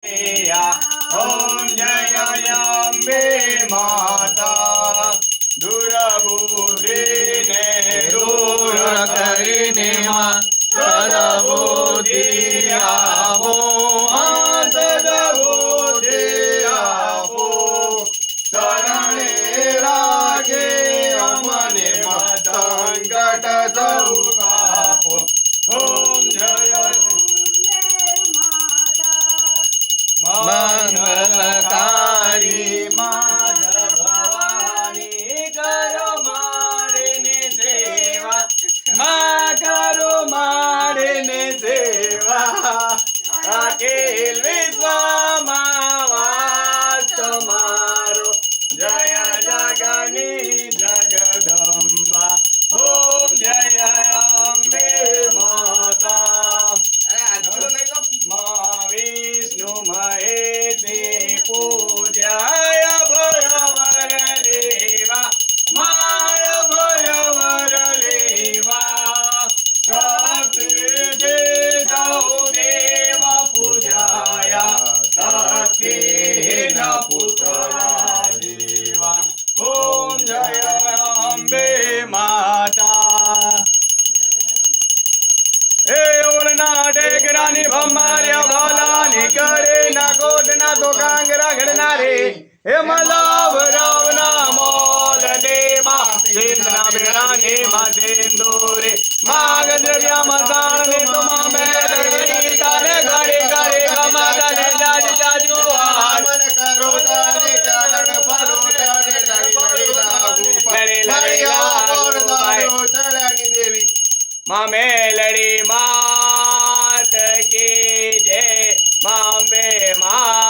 ओम जय अम्बे माता दुर्बुद्धि ने दूर करीने मां सद्बुद्धि आपो सद्बुद्धि आपो शरणे राखे अमने संकट सब कापो ओम जय मंगलकारी माता भवानी करो मारे ने सेवा माँ करो मारे ने सेवा अखिल विश्व वास तुम्हारो जय जगनी जगदम्बा ओम जय अम्बे माता माँ विष्णु महेशी पूजाय भयवर देवा माय भयवर देवा शक्ति देव पूजाय शक्ति न पुत्रा देवा ओम जय अम्बे माता हे ओलना टेकरानी भम्मार्या भालानी करे ना कोट ना तो कांगरा घड़ना रे हे मलाव रावना मोल देवा सेंद्रा बेराने मा सेंदूरे माग द्रव्या मसान ने तो मां मेरी तारे गाड़े गाड़े कमाता ने जाज जाजू हार मन करो तारे चारण फलो तारे लड़ी लागू लड़ी लागू चढ़ानी देवी माँ मेलड़ी मात की जय माँ बे माँ